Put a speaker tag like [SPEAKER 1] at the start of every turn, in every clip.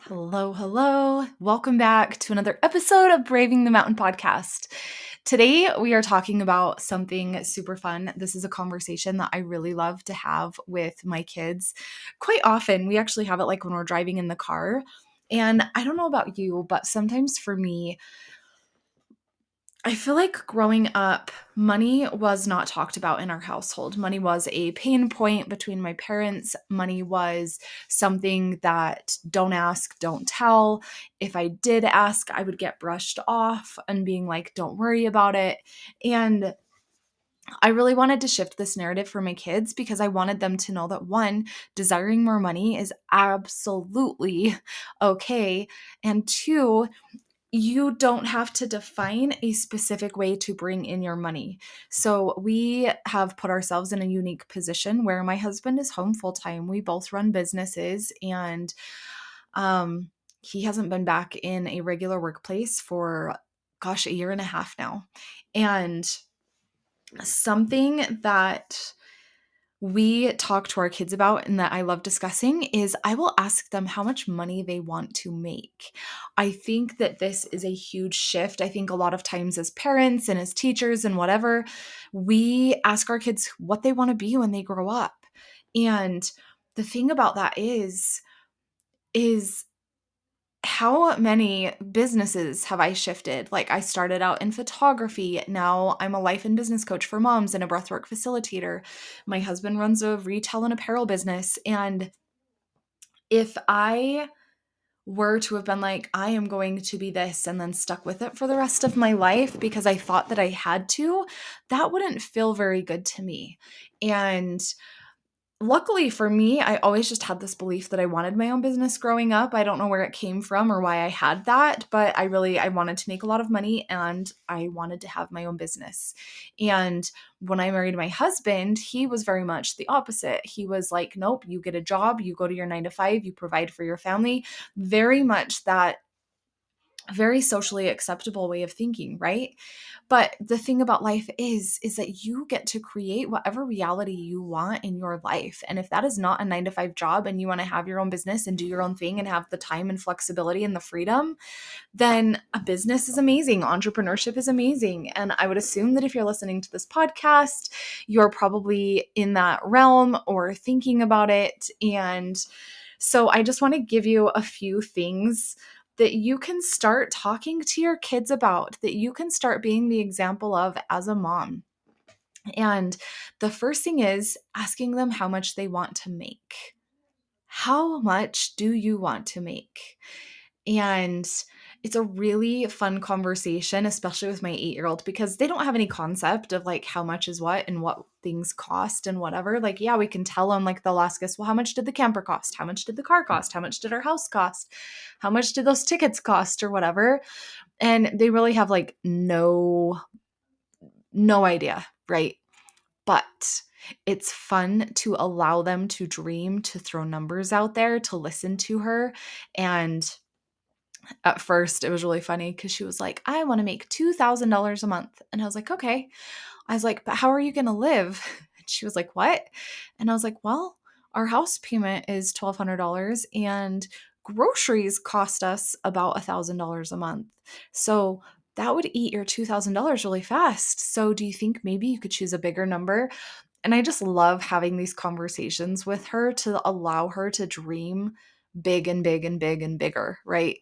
[SPEAKER 1] Hello, hello. Welcome back to another episode of Braving the Mountain podcast. Today, we are talking about something super fun. This is a conversation that I really love to have with my kids. Quite often, we actually have it like when we're driving in the car. And I don't know about you, but sometimes for me, I feel like growing up, money was not talked about in our household. Money was a pain point between my parents. Money was something that don't ask, don't tell. If I did ask, I would get brushed off and being like, don't worry about it. And I really wanted to shift this narrative for my kids because I wanted them to know that one, desiring more money is absolutely okay. And two, you don't have to define a specific way to bring in your money. So we have put ourselves in a unique position where my husband is home full time. We both run businesses and um he hasn't been back in a regular workplace for a year and a half now. And something that we talk to our kids about and that I love discussing is I will ask them how much money they want to make. I think that this is a huge shift. I think a lot of times as parents and as teachers and whatever, we ask our kids what they want to be when they grow up. And the thing about that is how many businesses have I shifted? Like, I started out in photography. Now I'm a life and business coach for moms and a breathwork facilitator. My husband runs a retail and apparel business. And if I were to have been like, I am going to be this and then stuck with it for the rest of my life because I thought that I had to, that wouldn't feel very good to me. And luckily for me, I always just had this belief that I wanted my own business growing up. I don't know where it came from or why I had that, but I wanted to make a lot of money and I wanted to have my own business. And when I married my husband, he was very much the opposite. He was like, nope, you get a job, you go to your 9 to 5, you provide for your family. Very much that very socially acceptable way of thinking, right? But the thing about life is that you get to create whatever reality you want in your life. And if that is not a 9 to 5 job and you want to have your own business and do your own thing and have the time and flexibility and the freedom, then a business is amazing. Entrepreneurship is amazing. And I would assume that if you're listening to this podcast, you're probably in that realm or thinking about it. And so I just want to give you a few things that you can start talking to your kids about, that you can start being the example of as a mom. And the first thing is asking them how much they want to make. How much do you want to make? And it's a really fun conversation, especially with my 8-year-old, because they don't have any concept of like how much is what and what things cost and whatever. Like, yeah, we can tell them, like, they'll ask us, well, how much did the camper cost? How much did the car cost? How much did our house cost? How much did those tickets cost or whatever? And they really have like no idea, right? But it's fun to allow them to dream, to throw numbers out there, to listen to her. And at first, it was really funny because she was like, I want to make $2,000 a month. And I was like, okay. I was like, but how are you going to live? And she was like, what? And I was like, well, our house payment is $1,200 and groceries cost us about $1,000 a month. So that would eat your $2,000 really fast. So do you think maybe you could choose a bigger number? And I just love having these conversations with her to allow her to dream big and big and big and bigger, right?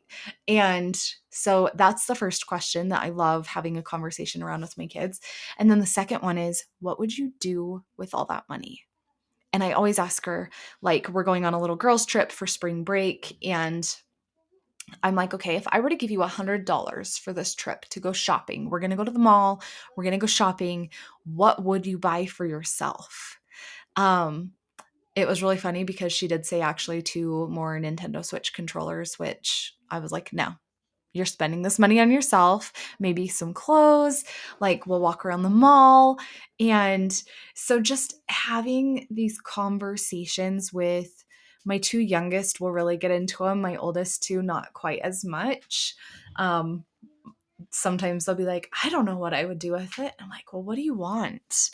[SPEAKER 1] And so that's the first question that I love having a conversation around with my kids. And then the second one is, what would you do with all that money? And I always ask her, like, we're going on a little girls' trip for spring break. And I'm like, okay, if I were to give you $100 for this trip to go shopping, we're going to go to the mall, we're going to go shopping. What would you buy for yourself? Um, it was really funny because she did say actually 2 more Nintendo Switch controllers, which I was like, no, you're spending this money on yourself, maybe some clothes, like we'll walk around the mall. And so just having these conversations with my 2 youngest will really get into them. My oldest 2, not quite as much. Um, Sometimes they'll be like, I don't know what I would do with it. I'm like, well, what do you want?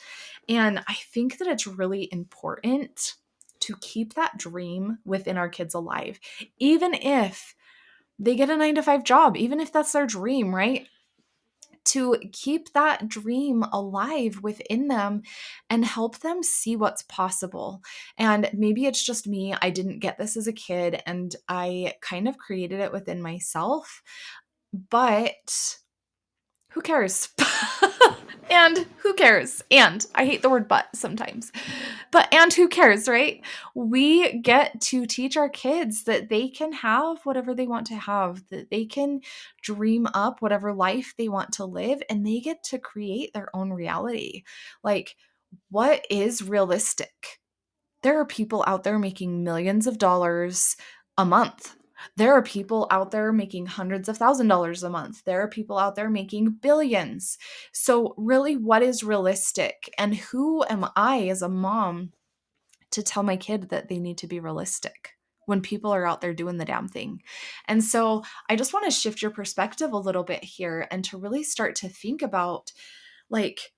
[SPEAKER 1] And I think that it's really important to keep that dream within our kids alive, even if they get a 9 to 5 job, even if that's their dream, right? To keep that dream alive within them and help them see what's possible. And maybe it's just me. I didn't get this as a kid and I kind of created it within myself, but who cares? And who cares? And I hate the word but sometimes. But and who cares, right? We get to teach our kids that they can have whatever they want to have, that they can dream up whatever life they want to live, and they get to create their own reality. Like, what is realistic? There are people out there making millions of dollars a month. There are people out there making hundreds of $1,000s a month. There are people out there making billions. So, really, what is realistic? And who am I as a mom to tell my kid that they need to be realistic when people are out there doing the damn thing? And so, I just want to shift your perspective a little bit here and to really start to think about, like,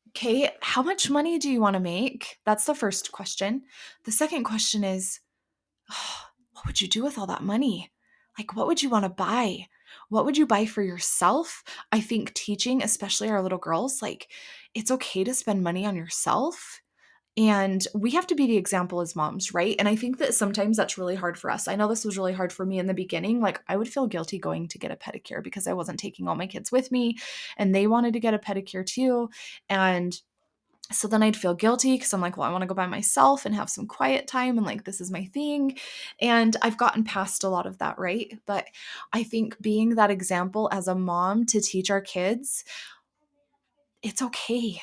[SPEAKER 1] okay, how much money do you want to make? That's the first question. The second question is, what would you do with all that money? Like, what would you want to buy? What would you buy for yourself? I think teaching, especially our little girls, like, it's okay to spend money on yourself. And we have to be the example as moms, right? And I think that sometimes that's really hard for us. I know this was really hard for me in the beginning. Like, I would feel guilty going to get a pedicure because I wasn't taking all my kids with me and they wanted to get a pedicure too. And so then I'd feel guilty because I'm like, well, I want to go by myself and have some quiet time. And like, this is my thing. And I've gotten past a lot of that, right? But I think being that example as a mom to teach our kids, it's okay.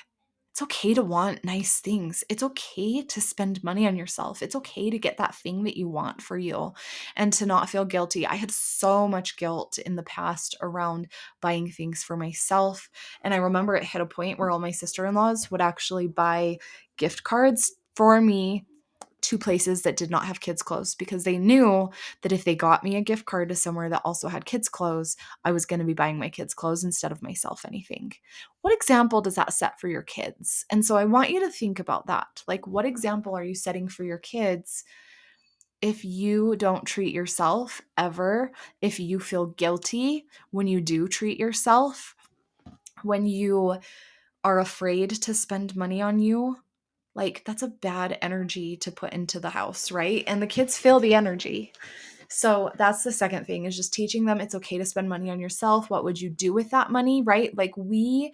[SPEAKER 1] It's okay to want nice things. It's okay to spend money on yourself. It's okay to get that thing that you want for you and to not feel guilty. I had so much guilt in the past around buying things for myself. And I remember it hit a point where all my sister-in-laws would actually buy gift cards for me to places that did not have kids clothes because they knew that if they got me a gift card to somewhere that also had kids clothes, I was going to be buying my kids clothes instead of myself anything. What example does that set for your kids? And so I want you to think about that. Like, what example are you setting for your kids if you don't treat yourself ever, if you feel guilty when you do treat yourself, when you are afraid to spend money on you? Like, that's a bad energy to put into the house, right? And the kids feel the energy. So that's the second thing, is just teaching them it's okay to spend money on yourself. What would you do with that money, right? Like, we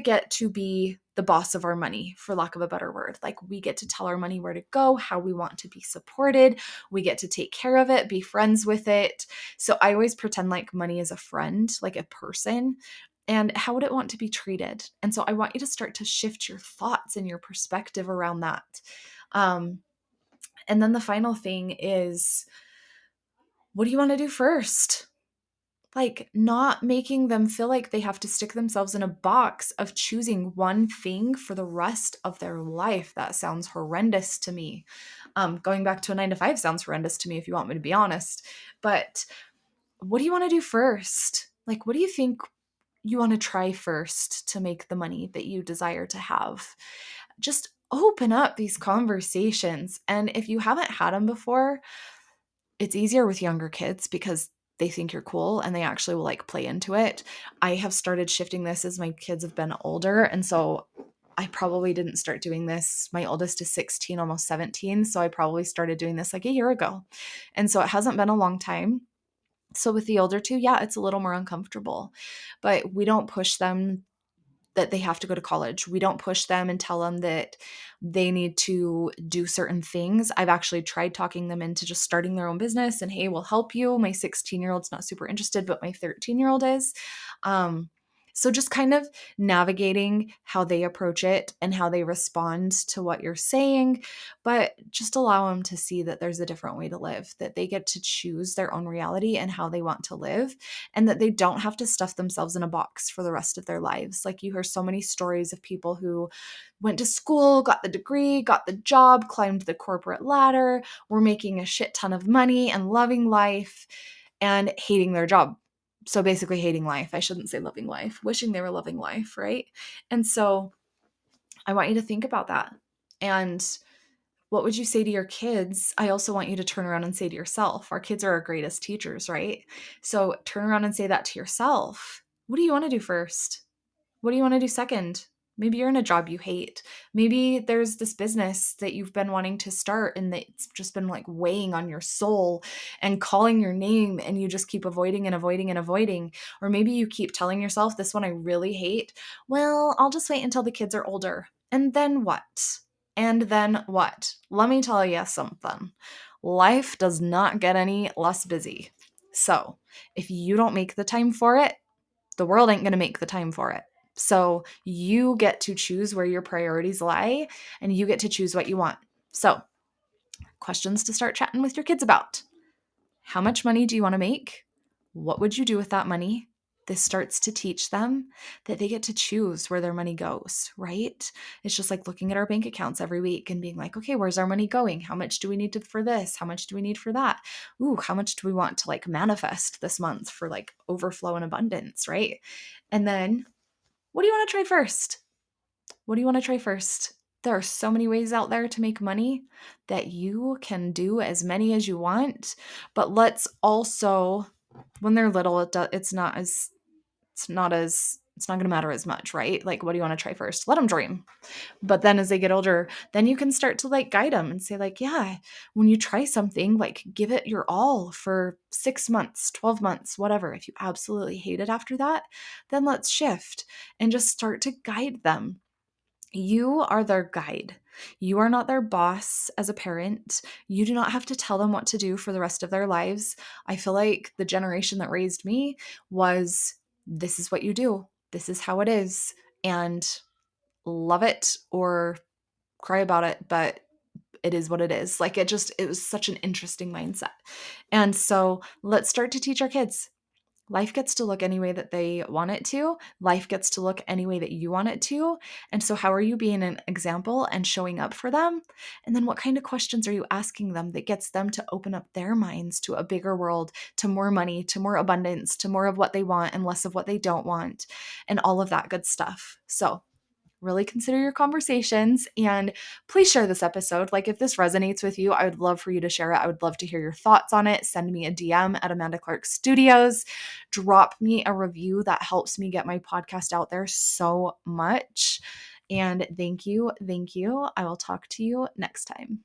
[SPEAKER 1] get to be the boss of our money, for lack of a better word. Like, we get to tell our money where to go, how we want to be supported. We get to take care of it, be friends with it. So I always pretend like money is a friend, like a person. And how would it want to be treated? And so I want you to start to shift your thoughts and your perspective around that. Um, and then the final thing is, what do you want to do first? Like, not making them feel like they have to stick themselves in a box of choosing one thing for the rest of their life. That sounds horrendous to me. Going back to a 9 to 5 sounds horrendous to me, if you want me to be honest. But what do you want to do first? Like, what do you think you want to try first to make the money that you desire to have? Just open up these conversations. And if you haven't had them before, it's easier with younger kids because they think you're cool and they actually will like play into it. I have started shifting this as my kids have been older. And so I probably didn't start doing this. My oldest is 16, almost 17. So I probably started doing this like a year ago. And so it hasn't been a long time. So with the older two, yeah, it's a little more uncomfortable, but we don't push them that they have to go to college. We don't push them and tell them that they need to do certain things. I've actually tried talking them into just starting their own business and, hey, we'll help you. My 16-year-old's not super interested, but my 13-year-old is. So just kind of navigating how they approach it and how they respond to what you're saying, but just allow them to see that there's a different way to live, that they get to choose their own reality and how they want to live, and that they don't have to stuff themselves in a box for the rest of their lives. Like, you hear so many stories of people who went to school, got the degree, got the job, climbed the corporate ladder, were making a shit ton of money and loving life and hating their job. So basically hating life. I shouldn't say loving life, wishing they were loving life, right? And so I want you to think about that. And What would you say to your kids? I also want you to turn around and say to yourself, our kids are our greatest teachers, right? So turn around and say that to yourself. What do you want to do first? What do you want to do second? Maybe you're in a job you hate. Maybe there's this business that you've been wanting to start and it's just been like weighing on your soul and calling your name and you just keep avoiding and avoiding and avoiding. Or maybe you keep telling yourself, this one I really hate. Well, I'll just wait until the kids are older. And then what? And then what? Let me tell you something. Life does not get any less busy. So if you don't make the time for it, the world ain't going to make the time for it. So you get to choose where your priorities lie and you get to choose what you want. So, questions to start chatting with your kids about. How much money do you want to make? What would you do with that money? This starts to teach them that they get to choose where their money goes, right? It's just like looking at our bank accounts every week and being like, okay, where's our money going? How much do we need for this? How much do we need for that? Ooh, how much do we want to like manifest this month for like overflow and abundance, right? And then what do you want to try first? What do you want to try first? There are so many ways out there to make money that you can do as many as you want. But let's also, when they're little, it's not going to matter as much, right? Like, what do you want to try first? Let them dream. But then as they get older, then you can start to like guide them and say like, yeah, when you try something, like give it your all for 6 months, 12 months, whatever. If you absolutely hate it after that, then let's shift and just start to guide them. You are their guide. You are not their boss as a parent. You do not have to tell them what to do for the rest of their lives. I feel like the generation that raised me was, this is what you do. This is how it is. And love it or cry about it, but it is what it is. Like it was such an interesting mindset. And so let's start to teach our kids. Life gets to look any way that they want it to. Life gets to look any way that you want it to. And so, how are you being an example and showing up for them? And then, what kind of questions are you asking them that gets them to open up their minds to a bigger world, to more money, to more abundance, to more of what they want and less of what they don't want, and all of that good stuff? So, really consider your conversations and please share this episode. Like if this resonates with you, I would love for you to share it. I would love to hear your thoughts on it. Send me a DM at Amanda Clark Studios. Drop me a review. That helps me get my podcast out there so much. And thank you. Thank you. I will talk to you next time.